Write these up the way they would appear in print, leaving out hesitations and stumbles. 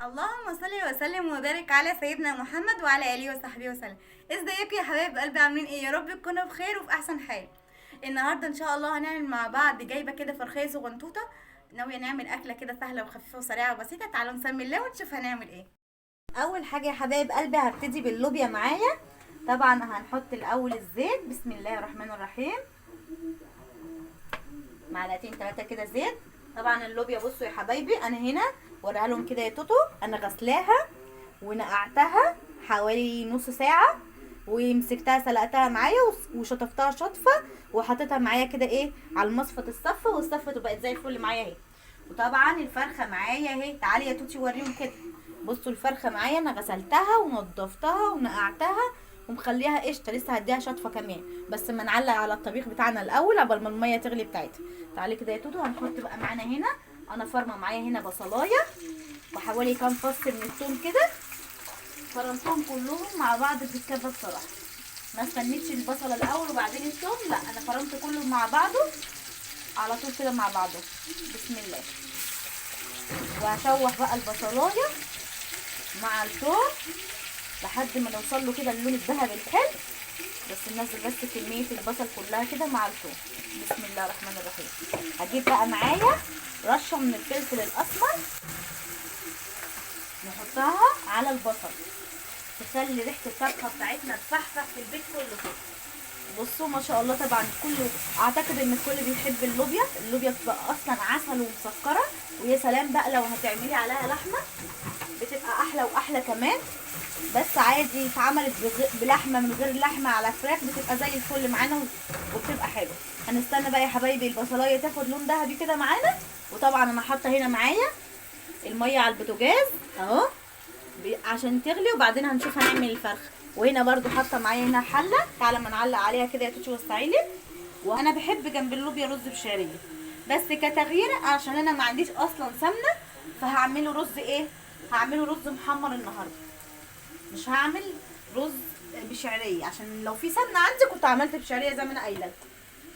اللهم صل وسلم وبارك على سيدنا محمد وعلى اله وصحبه وسلم. ازيكم يا حبايب قلبي؟ عاملين ايه؟ يا رب تكونوا بخير وفي احسن حال. النهارده ان شاء الله هنعمل مع بعض جايبه كده فرخيه صغنطوطه. ناويه نعمل اكله كده سهله وخفيفه وسريعه وبسيطه. تعالوا نسمي الله ونشوف هنعمل ايه. اول حاجه يا حبايب قلبي هبتدي باللوبيا معايا. طبعا هنحط الاول الزيت. بسم الله الرحمن الرحيم. معلقتين 3 كده زيت. طبعا اللوبيا بصوا يا حبايبي، انا هنا وريها لهم كده يا توتو. انا غسلاها ونقعتها حوالي نص ساعه، ومسكتها سلقتها معايا وشطفتها شطفه، وحطيتها معايا كده ايه على المصفى الصفه، والصفه بقت زي الفل معايا اهي. وطبعا الفرخه معايا اهي. تعالي يا توتي وريهم كده. بصوا الفرخه معايا انا غسلتها ونضفتها ونقعتها ومخليها قشطه، لسه هديها شطفه كمان، بس ما نعلق على الطبيخ بتاعنا الاول قبل ما الميه تغلي بتاعتها. تعالي كده يا توتو. هنحط بقى معانا هنا، انا فرمه معايا هنا بصلايه وحوالي كام فص من الثوم كده، فرمتهم كلهم مع بعض في الكبه بصراحه. ما استنيتش البصله الاول وبعدين الثوم، لا انا فرمت كله مع بعضه على طول كده مع بعضه. بسم الله. وهشوح بقى البصلايه مع الثوم لحد ما نوصل له كده اللون الذهبي الحلو. بس ننزل بس كميه البصل كلها كده مع الثوم. بسم الله الرحمن الرحيم. هجيب بقى معايا رشه من الفلفل الاسمر نحطها على البصل، تخلي ريحه الطبخه بتاعتنا تفحفح في البيت كله كده. بصوا ما شاء الله. طبعا الكل اعتقد ان الكل بيحب اللوبيا. اللوبيا بتبقى اصلا عسل ومسكره، ويا سلام بقى لو هتعملي عليها لحمه بتبقى احلى واحلى كمان. بس عادي اتعملت بلحمه من غير لحمه على فراخ بتبقى زي الفل معانا وبتبقى حلوه. هنستنى بقى يا حبايبي البصلايه تاخد لون ذهبي كده معانا. وطبعا انا حاطه هنا معايا الميه على البوتاجاز اهو عشان تغلي، وبعدين هنشوف هنعمل الفرخ. وهنا برضو حاطه معايا هنا حله. تعالى ما نعلق عليها كده يا توتشي وسعيلي. وانا بحب جنب اللوبيا رز بشعريه، بس كتغيير عشان انا ما عنديش اصلا سمنه، فهعمله رز ايه، هعمله رز محمر النهارده. مش هعمل رز بشعريه، عشان لو في سمنه عندي كنت عملت بشعريه زي ما انا قايله.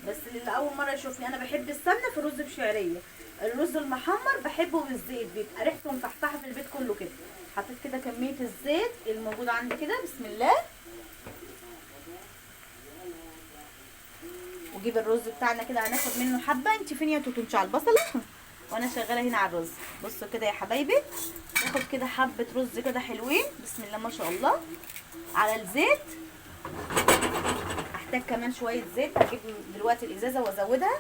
بس اللي اول مره يشوفني، انا بحب السمنه في رز بشعريه. الرز المحمر بحبه بالزيت، بيبقى ريحته مفحفحه في البيت كله كده. حطيت كده كميه الزيت الموجوده عندي كده. بسم الله. وجيب الرز بتاعنا كده هناخد منه حبه. انت فين يا توتو؟ على البصله وانا شغاله هنا على الرز. بصوا كده يا حبايبي، ناخد كده حبه رز كده حلوين. بسم الله ما شاء الله على الزيت. هحتاج كمان شويه زيت، هجيب دلوقتي الازازه وازودها.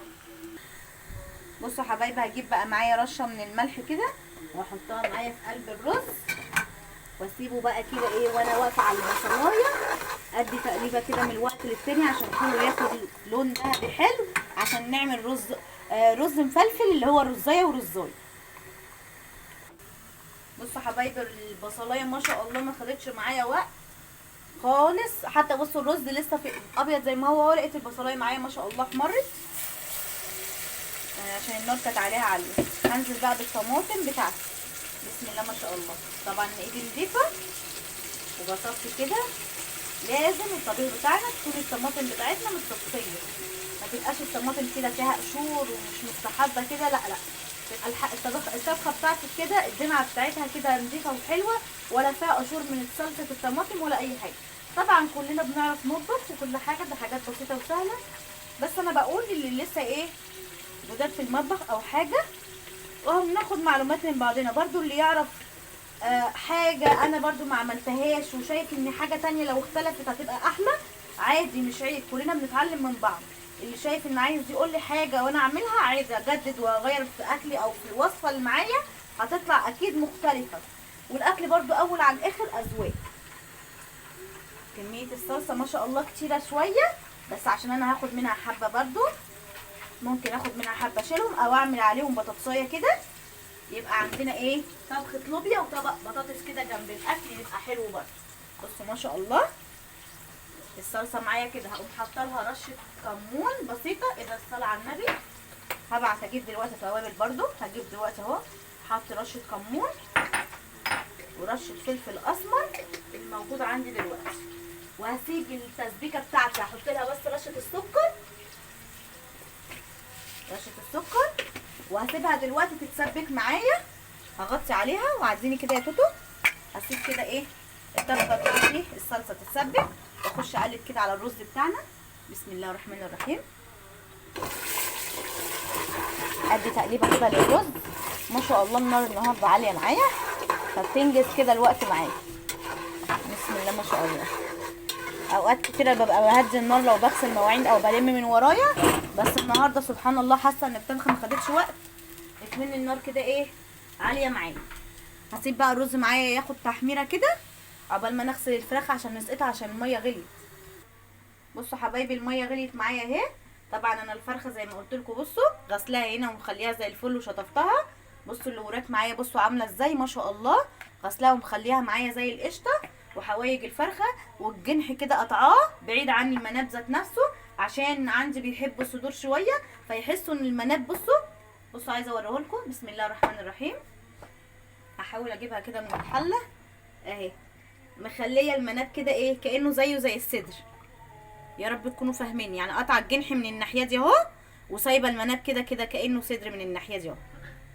بصوا يا حبايبي، هجيب بقى معايا رشه من الملح كده واحطها معايا في قلب الرز، واسيبه بقى كده ايه وانا واقفه على البصلايه ادي تقليبه كده من الوقت للتاني عشان كله ياخد لون ذهبي حلو، عشان نعمل رز رز مفلفل اللي هو رزايه ورزايه. بصوا يا حبايبي البصلايه ما شاء الله ما خدتش معايا وقت خالص. حتى بصوا الرز لسه في ابيض زي ما هو، لقيت البصلايه معايا ما شاء الله احمرت عشان النار كانت عليها عاليه. هنزل بقى بالطماطم بتاعتي. بسم الله ما شاء الله. طبعا ايدي نضيفه وبصفي كده. لازم الطبيخ بتاعنا تكون الطماطم بتاعتنا متصفيه، ما تبقاش الطماطم كده فيها قشور ومش مستحبه كده، لا لا. تبقى الطبخه بتاعتك كده الدمعه بتاعتها كده نضيفه وحلوه، ولا فيها قشور من صلصه الطماطم ولا اي حاجه. طبعا كلنا بنعرف نطبخ وكل حاجه، ده حاجات بسيطه وسهله، بس انا بقول اللي لسه ايه جداد في المطبخ او حاجه، وهم ناخد معلومات من بعضنا. برضو اللي يعرف حاجة انا برضو ما عملتهاش وشايف ان حاجة تانية لو اختلفت هتبقى احلى، عادي مش عيب، كلنا بنتعلم من بعض. اللي شايف ان عايز يقول لي حاجة وانا اعملها، عايزة اجدد واغير في اكلي او في الوصفة اللي معايا، هتطلع اكيد مختلفة. والاكل برضو اول على الاخر اذواق. كمية الصلصة ما شاء الله كتيرة شوية، بس عشان انا هاخد منها حبة برضو، ممكن اخد منها حبة اشيلهم او اعمل عليهم بطاطساية كده، يبقى عندنا ايه طبخة لوبيا وطبق بطاطس كده جنب الاكل، يبقى حلو برضه. بصوا ما شاء الله الصلصه معايا كده. هقوم حاطه لها رشه كمون بسيطه. اذا الصلاه على النبي. هبعت اجيب دلوقتي توابل برضه. هجيب دلوقتي اهو حاطه رشه كمون ورشه فلفل اسمر الموجود عندي دلوقتي. وهسيب التسبيكه بتاعتي هحط لها بس رشه السكر، وهسيبها دلوقتي تتسبك معايا هغطي عليها وعديني كده يا توتو. هسيب كده ايه الطبخه بتاعتي الصلصه تتسبك، واخش اقلب كده على الرز بتاعنا. بسم الله الرحمن الرحيم. ادي تقليبه كده للرز. ما شاء الله النار النهارده عاليه معايا، فبتنجز كده الوقت معايا. بسم الله ما شاء الله. اوقات كتير ببقى بهدي النار لو بغسل مواعين او بلم من ورايا، بس النهارده سبحان الله حاسه ان الطبخه ما خدتش وقت، اكمن النار كده ايه عاليه معايا. هسيب بقى الرز معايا ياخد تحميره كده عقبال ما نغسل الفراخ عشان نسقطها عشان الميه غليت. بصوا حبايبي الميه غليت معايا اهي. طبعا انا الفرخه زي ما قلت لكم بصوا غسلاها هنا ومخليها زي الفل وشطفتها. بصوا اللورات معايا بصوا عامله ازاي ما شاء الله، غسلاها ومخليها معايا زي القشطه. وحوايج الفرخه والجنح كده قطعاه بعيد عني المناب ذات نفسه، عشان عندي بيحبوا الصدور شويه فيحسوا ان المناب بصوا عايزه اوريهولكم. بسم الله الرحمن الرحيم. هحاول اجيبها كده من الحله اهي، مخليه المناب كده ايه كانه زيه زي الصدر. يا رب تكونوا فاهمين، يعني قطع الجنح من الناحيه دي اهو، وسايبه المناب كده كده كانه صدر من الناحيه دي اهو.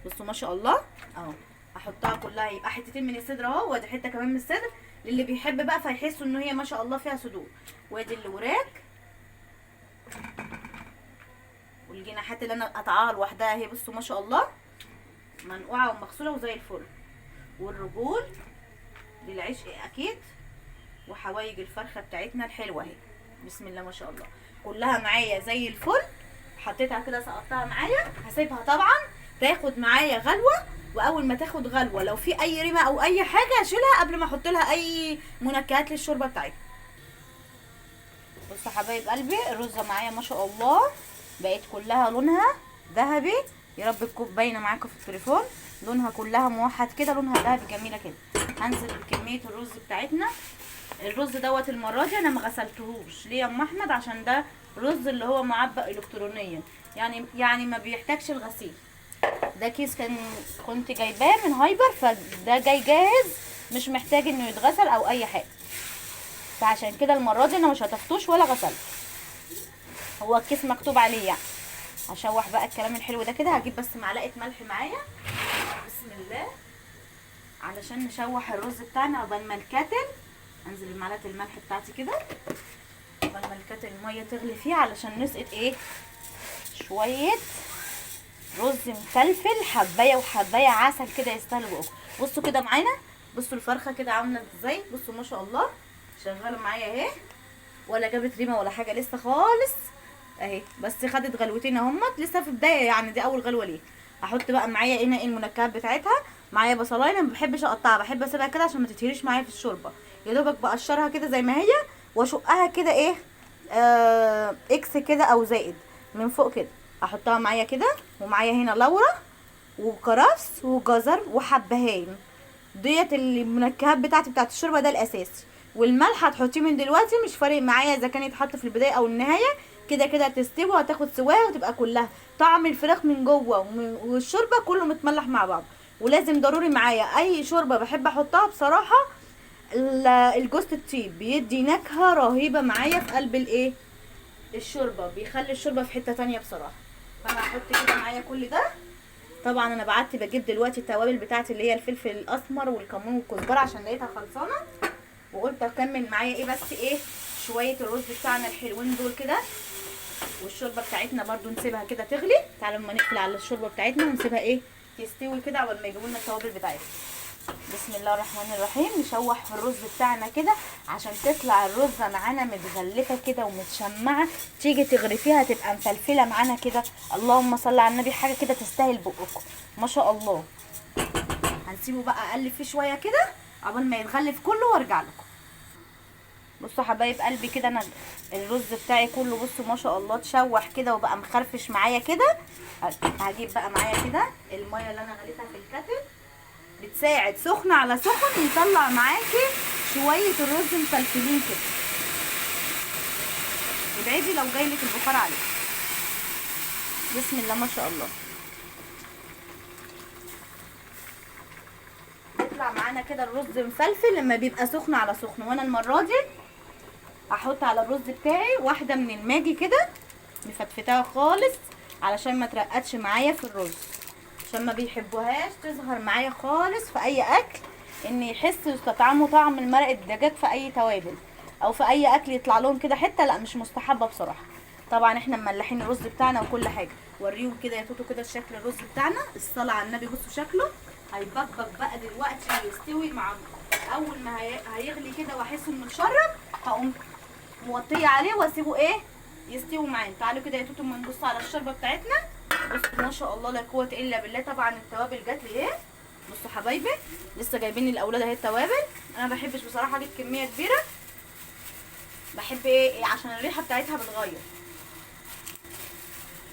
بصوا ما شاء الله اهو. هحطها كلها يبقى حتتين من الصدر اهو، وادي حته كمان من الصدر للي بيحب بقى فيحسوا ان هي ما شاء الله فيها صدور. وادي الوراك والجناحات اللي انا قطعاها لوحدها اهي. بصوا ما شاء الله منقوعه ومغسوله وزي الفل. والرجول للعشق اكيد، وحوايج الفرخه بتاعتنا الحلوه اهي. بسم الله ما شاء الله كلها معايا زي الفل. حطيتها كده سقطتها معايا، هسيبها طبعا تاخد معايا غلوه. واول ما تاخد غلوه لو في اي ريمه او اي حاجه اشيلها قبل ما احط لها اي منكهات للشوربه بتاعتها. بصوا حبايب قلبي الرزه معايا ما شاء الله بقت كلها لونها ذهبي. يا رب تكون باينه معاكم في التليفون، لونها كلها موحد كده، لونها ذهبي جميله كده. هنزل بكميه الرز بتاعتنا. الرز دوت المره دي انا ما غسلتهوش ليه يا ام احمد؟ عشان ده رز اللي هو معبأ الكترونيا، يعني ما بيحتاجش الغسيل. ده كيس كنت جايباه من هايبر، فده جاي جاهز مش محتاج انه يتغسل او اي حاجه، فعشان كده المره دي انا مش هتفتوش ولا غسلت. هو الكيس مكتوب عليه يعني. هشوح بقى الكلام الحلو ده كده. هجيب بس معلقه ملح معايا بسم الله علشان نشوح الرز بتاعنا عقبال ما الكاتل. انزل بمعلقه الملح بتاعتي كده عقبال ما الكاتل الميه تغلي فيه علشان نسقط ايه شويه رز مفلفل حبايه وحبايه عسل كده يستاهل بقكم. بصوا كده معانا، بصوا الفرخه كده عامله ازاي. بصوا ما شاء الله شغاله معايا اهي، ولا جابت ريمه ولا حاجه لسه خالص اهي، بس خدت غلوتين اهمت لسه في بدايه، يعني دي اول غلوه ليه. هحط بقى معايا هنا المنكهات بتاعتها. معايا بصلايه، انا ما بحبش اقطعها، بحب اسيبها كده عشان ما تتهريش معايا في الشوربه. يا دوبك بقشرها كده زي ما هي واشقها كده ايه اكس كده او زائد من فوق كده. احطها معايا كده. ومعايا هنا لورا وكرفس وجزر وحبهان، ديت المنكهات بتاعتي بتاعت الشوربه، ده الاساسي. والملح هتحطيه من دلوقتي مش فارق معايا اذا كان يتحط في البدايه او النهايه، كده كده هتستوي وهتاخد سواها وتبقى كلها طعم الفراخ من جوه والشوربه كله متملح مع بعض. ولازم ضروري معايا اي شوربه بحب احطها بصراحه الجوز الطيب بيدي نكهه رهيبه معايا في قلب الايه الشوربه، بيخلي الشوربه في حته تانية بصراحه. فانا هحط كده معايا كل ده. طبعا انا بعت بجيب دلوقتي التوابل بتاعتي اللي هي الفلفل الاسمر والكمون والكزبره عشان لقيتها خلصانه، وقلت اكمل معايا ايه بس ايه شويه الرز بتاعنا الحلوين دول كده. والشوربه بتاعتنا برده نسيبها كده تغلي. تعالوا اما نقفل على الشوربه بتاعتنا ونسيبها ايه تستوي كده قبل ما يجيبوا لنا التوابل بتاعتنا. بسم الله الرحمن الرحيم. نشوح في الرز بتاعنا كده عشان تطلع الرزه معانا متغلفه كده ومتشمعه، تيجي تغرفيها تبقى مفلفله معانا كده. اللهم صل على النبي، حاجه كده تستاهل بقكم ما شاء الله. هنسيبه بقى اقلب فيه شويه كده عقبال ما يتغلف كله وارجع لكم. بصوا حبايب قلبي كده انا الرز بتاعي كله بصوا ما شاء الله اتشوح كده وبقى مخرفش معايا كده. هجيب بقى معايا كده الميه اللي انا غليتها في الكاتل، بتساعد سخن على سخن يطلع معاكي شويه الرز مفلفلين كده. ابعدي لو جايلك البخار عليه. بسم الله ما شاء الله. يطلع معانا كده الرز مفلفل لما بيبقى سخن على سخن. وانا المره دي هحط على الرز بتاعي واحده من الماجي كده مفتفتها خالص علشان ما ترقدش معايا في الرز. عشان ما بيحبوهاش تظهر معايا خالص في اي اكل، ان يحسوا يستطعموا طعم المرق الدجاج في اي توابل او في اي اكل يطلع لهم كده حته، لا مش مستحبه بصراحه. طبعا احنا مملحين الرز بتاعنا وكل حاجه. وريهم كده يا توتو كده شكل الرز بتاعنا، الصلاه على النبي، بصوا شكله هيبقبق بقى دلوقتي يستوي مع اول ما هيغلي كده واحس انه اتشرب، هقوم موطيه عليه واسيبه ايه يستوي معانا. تعالوا كده يا توتو اما نبص على الشوربه بتاعتنا. بصوا ما شاء الله لا قوه الا بالله. طبعا التوابل جات لي ايه، بصوا حبايبي لسه جايبين الاولاد اهي التوابل. انا ما بحبش بصراحه اجيب كميه كبيره، بحب ايه عشان الريحه بتاعتها بتغير،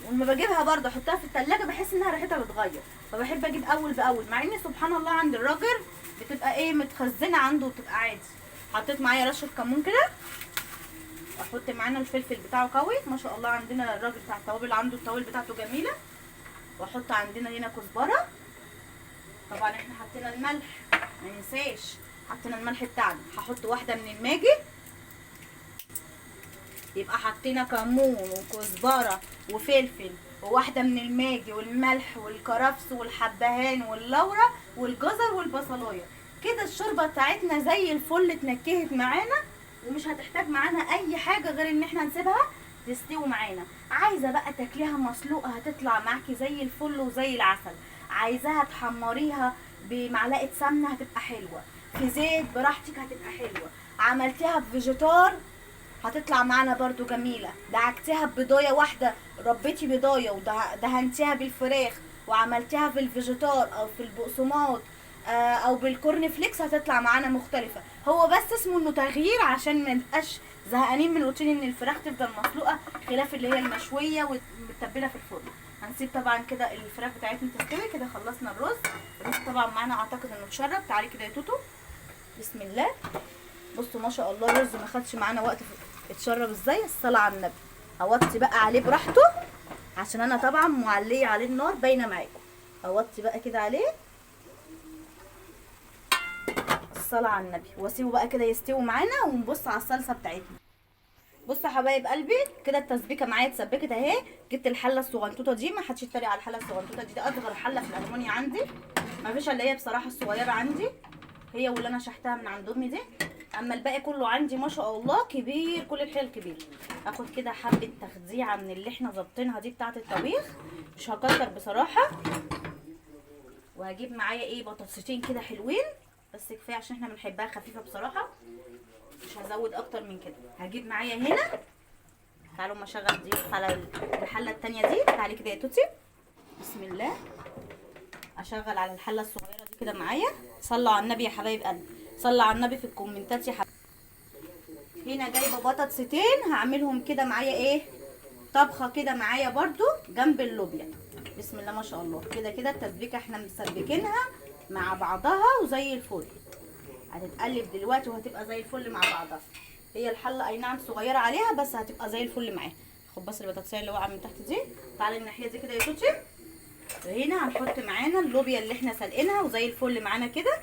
ولما بجيبها برضه احطها في التلاجة بحس انها ريحتها بتغير، فبحب اجيب اول باول. مع ان سبحان الله عند الراجل بتبقى ايه متخزنه عنده وبتبقى عادي. حطيت معايا رشه كمون كده، واحط معانا الفلفل بتاعه قوي ما شاء الله. عندنا الراجل بتاع التوابل عنده التوابل بتاعته جميله. واحط عندنا هنا كزبره. طبعا احنا حطينا الملح ما ننساش، حطينا الملح بتاعنا. هحط واحده من الماجي، يبقى حطينا كمون وكزبره وفلفل وواحده من الماجي والملح والكرفس والحبهان واللورة والجزر والبصلايه. كده الشوربه بتاعتنا زي الفل اتنكهت معانا، ومش هتحتاج معانا اي حاجه غير ان احنا نسيبها تستوي معانا. عايزه بقى تاكليها مسلوقه هتطلع معاكي زي الفل وزي العسل. عايزاها تحمريها بمعلقه سمنه هتبقى حلوه، في زيت براحتك هتبقى حلوه. عملتيها بفيجيتار هتطلع معانا برضو جميله. دعكتيها ببيضايه واحده، ربيتي بيضايه ودهنتيها بالفراخ وعملتيها في الفيجيتار او في البقسماط او بالكورن فليكس هتطلع معانا مختلفه. هو بس اسمه انه تغيير عشان ما نبقاش زهقانين من روتين ان الفراخ تفضل مسلوقه، خلاف اللي هي المشويه ومتبله في الفرن. هنسيب طبعا كده الفراخ بتاعتنا تستوي كده. خلصنا الرز طبعا معانا اعتقد انه اتشرب. تعالي كده يا توتو بسم الله. بصوا ما شاء الله الرز ما خدش معانا وقت اتشرب ازاي، الصلاه على النبي. اوطي بقى عليه براحته عشان انا طبعا معليه عليه النار باينه معاكم. اوطي بقى كده عليه الصلاه على النبي واسيبه بقى كده يستوي معانا ونبص على الصلصه بتاعتنا. بصوا يا حبايب قلبي كده التسبيكه معايا اتسبكت اهي. جبت الحله الصغنطوطه دي، ما حدش يتريق على الحله الصغنطوطه دي، ده اصغر حله في الالمونيا عندي، ما فيش الا هي بصراحه الصغيره عندي، هي واللي انا شحتها من عند امي دي. اما الباقي كله عندي ما شاء الله كبير، كل الحلل كبير. اخد كده حبه تخزيعه من اللي احنا ظابطينها دي بتاعه الطبيخ، مش هكتر بصراحه. وهجيب معايا ايه بطاطستين كده حلوين، بس كفايه عشان احنا بنحبها خفيفه بصراحه، مش هزود اكتر من كده. هجيب معايا هنا، تعالوا ما اشغل دي على الحله التانية دي. تعالي كده يا توتي بسم الله. اشغل على الحله الصغيره دي كده معايا. صلوا على النبي يا حبايب قلبي، صلوا على النبي في الكومنتات يا حبايب. هنا جايبه بطاطستين هعملهم كده معايا ايه طبخه كده معايا برضو جنب اللوبيا. بسم الله ما شاء الله. كده كده التسبيكه احنا مسبكينها مع بعضها وزي الفل، هتتقلب دلوقتي وهتبقى زي الفل مع بعضها. هي الحله اي نعم صغيره عليها بس هتبقى زي الفل معاها. خد بس البطاطسيه اللي واقعه من تحت دي، تعالي الناحيه دي كده يا توتي. وهنا هنحط معانا اللوبيا اللي احنا سلقينها وزي الفل معانا كده.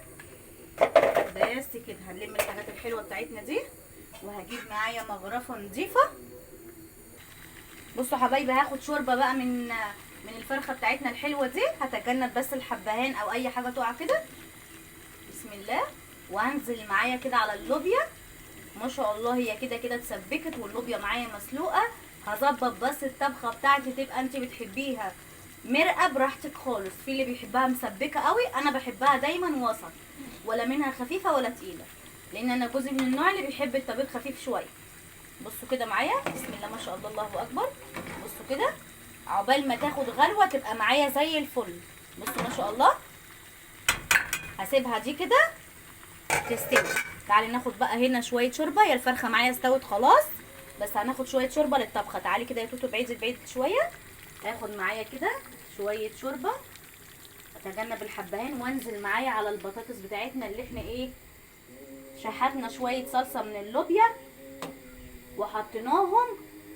بس كده هنلم الحاجات الحلوه بتاعتنا دي، وهجيب معايا مغرفه نظيفه. بصوا حبايبي هاخد شوربه بقى من الفرخه بتاعتنا الحلوه دي، هتجنب بس الحبهان او اي حاجه تقع كده. بسم الله. وهنزل معايا كده على اللوبيا ما شاء الله، هي كده كده اتسبكت واللوبيا معايا مسلوقه. هظبط بس الطبخه بتاعتي تبقى انت بتحبيها مرقه براحتك خالص. في اللي بيحبها مسبكه قوي، انا بحبها دايما وسط، ولا منها خفيفه ولا تقيله، لان انا جوزي من النوع اللي بيحب الطبيخ خفيف شويه. بصوا كده معايا بسم الله ما شاء الله الله اكبر. بصوا كده عقبال ما تاخد غلوه تبقى معايا زي الفل. بصوا ما شاء الله. هسيبها دي كده تستوي. تعالي ناخد بقى هنا شويه شوربه، هي الفرخه معايا استوت خلاص، بس هناخد شويه شوربه للطبخه. تعالي كده يا توتو بعيد شويه. هاخد معايا كده شويه شوربه، اتجنب الحبهان، وانزل معايا على البطاطس بتاعتنا اللي احنا ايه شحتنا شويه صلصه من اللوبيا وحطيناهم،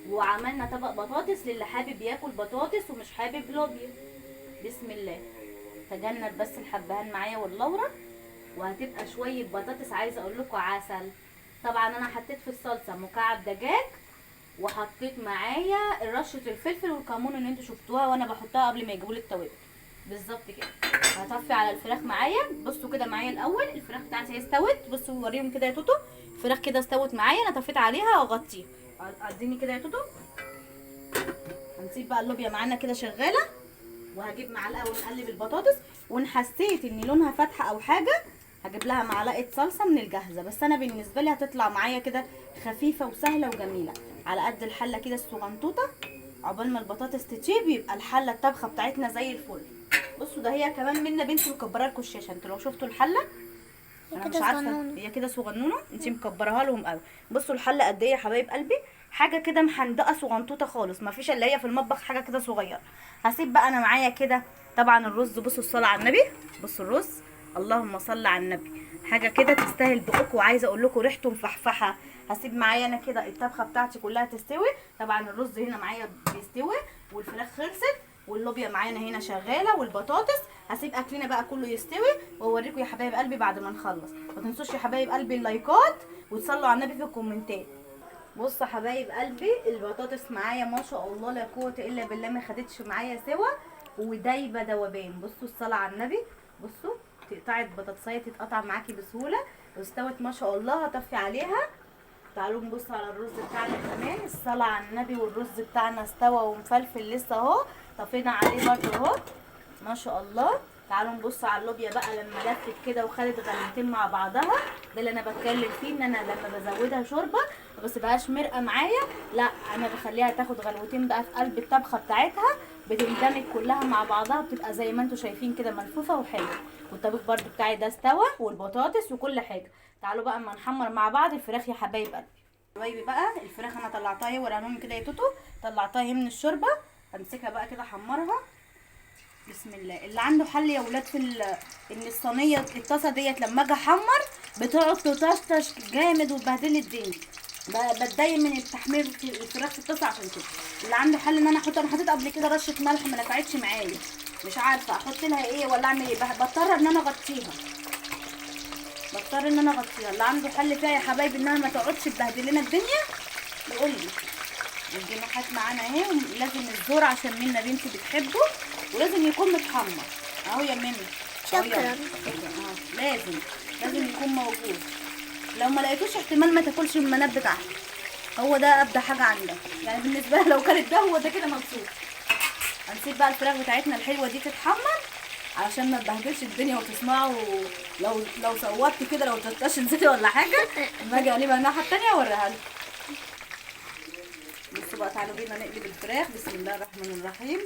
وعملنا طبق بطاطس للي حابب ياكل بطاطس ومش حابب لوبيا. بسم الله. تجنب بس الحبهان معايا واللورة، وهتبقى شويه بطاطس عايزه اقول لكم عسل. طبعا انا حطيت في الصلصه مكعب دجاج، وحطيت معايا رشه الفلفل والكمون اللي انتوا شفتوها وانا بحطها قبل ما يجيبوا لي التوابل. بالظبط كده. هطفي على الفراخ معايا. بصوا كده معايا الاول الفراخ بتاعتي هي استوت. بصوا وريهم كده يا توتو، الفراخ كده استوت معايا. انا طفيت عليها واغطيها. اديني كده يا توتو. هنسيب بقى اللوبيا معانا كده شغاله، وهجيب معلقه ونقلب البطاطس. وان حسيت ان لونها فاتحه او حاجه هجيب لها معلقه صلصه من الجاهزه، بس انا بالنسبه لي هتطلع معايا كده خفيفه وسهله وجميله على قد الحله كده الصغنطوطه. عقبال ما البطاطس تتشيب يبقى الحله الطبخه بتاعتنا زي الفل. بصوا ده هي كمان منا بنتي مكبره لكم الشاشه. انتوا لو شفتوا الحله انا مش عارفه هي كده صغنونه، انتي مكبرها لهم قوي. بصوا الحله قد ايه يا حبايب قلبي، حاجه كده محندقه صغنطوطه خالص، ما فيش الا هي في المطبخ حاجه كده صغيره. هسيب بقى انا معايا كده طبعا الرز. بصوا الصلاه على النبي، بصوا الرز اللهم صل على النبي، حاجه كده تستاهل بقكم. وعايزه اقول لكم ريحته مفحفحه. هسيب معايا انا كده الطبخه بتاعتي كلها تستوي. طبعا الرز هنا معايا بيستوي والفراخ خلصت واللوبيا معانا هنا شغاله والبطاطس. هسيب اكلنا بقى كله يستوي واوريكم يا حبايب قلبي بعد ما نخلص. ما تنسوش يا حبايب قلبي اللايكات وتصلوا على النبي في الكومنتات. بصوا يا حبايب قلبي البطاطس معايا ما شاء الله لا قوه الا بالله ما خدتش معايا سوا ودايبه دوبان. بصوا الصلاه على النبي، بصوا تقطعي البطاطسايه تتقطع معاكي بسهوله واستوت ما شاء الله. هطفي عليها. تعالوا نبص على الرز بتاعنا كمان الصلاه على النبي، والرز بتاعنا استوى ومفلفل لسه اهو. طفينا عليه برده اهو ما شاء الله. تعالوا نبص على اللوبيا بقى لما لفت كده وخدت غلوتين مع بعضها. ده اللي انا بتكلم فيه، ان انا لما بزودها شوربه ما بسيبهاش مرقه معايا، لا انا بخليها تاخد غلوتين بقى في قلب الطبخه بتاعتها، بتندمج كلها مع بعضها، بتبقى زي ما انتم شايفين كده ملفوفه وحلوه. والطبيخ برده بتاعي ده استوى والبطاطس وكل حاجه. تعالوا بقى اما نحمر مع بعض الفراخ يا حبايب قلبي. حبايبي بقى الفراخ انا طلعتها اهي، ورانهم كده يا توتو، طلعتها اهي من الشوربه. همسكها بقى كده احمرها بسم الله. اللي عنده حل يا ولاد في ان الصينيه الطاسه ديت لما اجي احمر بتقعد تطشطش جامد وتبهدل الدنيا، بتضايق من التحمير في الفراخ في الطاسه. عشان كده اللي عنده حل ان انا احط، انا حطيت قبل كده رشه ملح ما نفعتش معايا، مش عارفه احط لها ايه ولا اعمل ايه، بضطر ان انا اغطيها، اللي عنده حل فيها يا حبايبي انها ما تقعدش تبهدل لنا الدنيا يقول لي. الجناحات معانا اهي، لازم الزور عشان منا بنتي بتحبه ولازم يكون متحمر اهو يا منى. شكرا. لازم يكون موجود. لو ما لقيتوش احتمال ما تاكلش المناب بتاعها، هو ده ابدا حاجه عندها يعني بالنسبه لها. لو كانت ده هو ده كده مبسوط. هنسيب بقى الفراخ بتاعتنا الحلوه دي تتحمر علشان ما تبهدلش الدنيا. وتسمعوا لو صوتت كده لو تطش نسيتي ولا حاجه اما اجي اقلبها الناحيه الثانيه اوريها لكم. بصوا بقى تعالوا بينا نقلب الفراخ. بسم الله الرحمن الرحيم.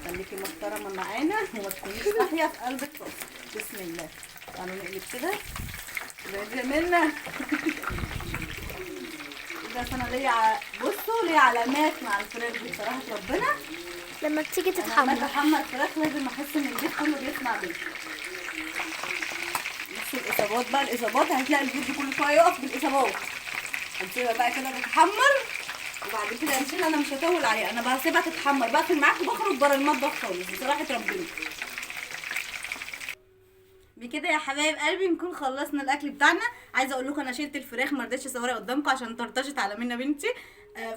خليكي محترمه معانا وما تكونيش صاحيه في قلب الطاسه. بسم الله. تعالوا نقلب كده جميلنا. ده انا ليا بصوا ليا علامات مع الفراخ دي بصراحه ربنا. لما بتيجي لما تتحمر بحمر فراخ لازم احس ان البيت كله بيسمع بيا. بصوا الاصابات بقى، الاصابات هتلاقي الفيديو كل شويه يقف بالاصابات. هنسيبها بقى كده تتحمر وبعد كده نشيلها. انا مش هطول عليها، انا بسيبها تتحمر بقفل معاكم وبخرج بره المطبخ خالص بصراحه ربنا. بكده يا حبايب قلبي نكون خلصنا الاكل بتاعنا. عايزه اقول لكم انا شلت الفراخ ما رضيتش اصورها قدامكم عشان طرطشت على منى بنتي.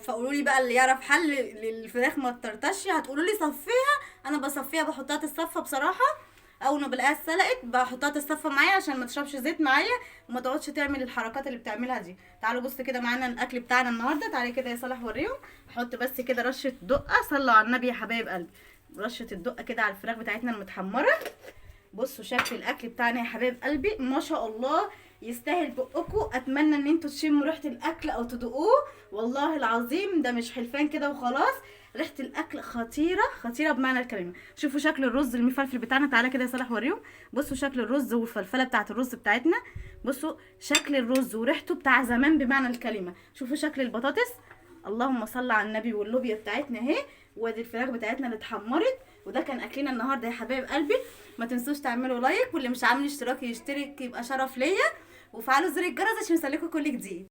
فقولوا لي بقى اللي يعرف حل للفراخ ما تطرطش هتقولوا لي صفيها. انا بصفيها بحطها تتصفى بصراحه. اول ما بلاقيها اتسلقت بحطها تتصفى معايا عشان ما تشربش زيت معايا وما تقعدش تعمل الحركات اللي بتعملها دي. تعالوا بص كده معانا الاكل بتاعنا النهارده. تعالي كده يا صالح وريهم. حط بس كده رشه دقه، صلوا على النبي يا حبايب قلبي، رشه الدقه كده على الفراخ بتاعتنا المتحمره. بصوا شكل الاكل بتاعنا يا حبايب قلبي ما شاء الله يستاهل بقكم. اتمنى ان انتوا تشموا ريحه الاكل او تدوقوه. والله العظيم ده مش حلفان كده وخلاص، ريحه الاكل خطيره خطيره بمعنى الكلمه. شوفوا شكل الرز المفلفل بتاعنا. تعالى كده يا صالح وريهم. بصوا شكل الرز والفلفله بتاعه الرز بتاعتنا. بصوا شكل الرز وريحته بتاع زمان بمعنى الكلمه. شوفوا شكل البطاطس اللهم صل على النبي، واللوبيا بتاعتنا اهي، وادي الفراخ بتاعتنا اللي اتحمرت. وده كان اكلنا النهارده يا حبايب قلبي. ما تنسوش تعملوا لايك، واللي مش عامل اشتراك يشترك يبقى شرف ليا، وفعلوا زر الجرس عشان يوصلكوا كل جديد.